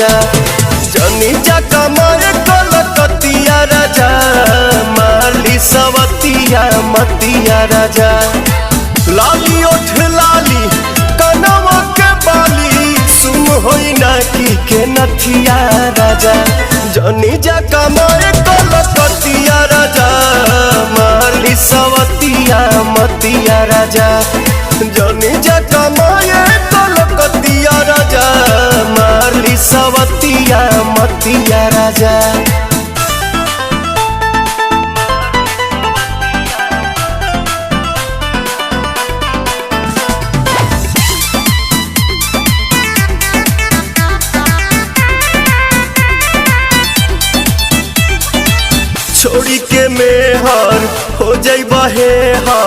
राजा जनी जा कमाए कलकतिया राजा माली सवतिया मतिया राजा लाली ओठ लाली कनवा के बाली सुन होई ना के नथिया राजा जनी जा कमाए कलकतिया राजा माली सवतिया मतिया राजा जनी जा कमाए कलकतिया राजा माली सवतिया मतिया राजा। छोड़ी के मेहर हो जाइबा हे हर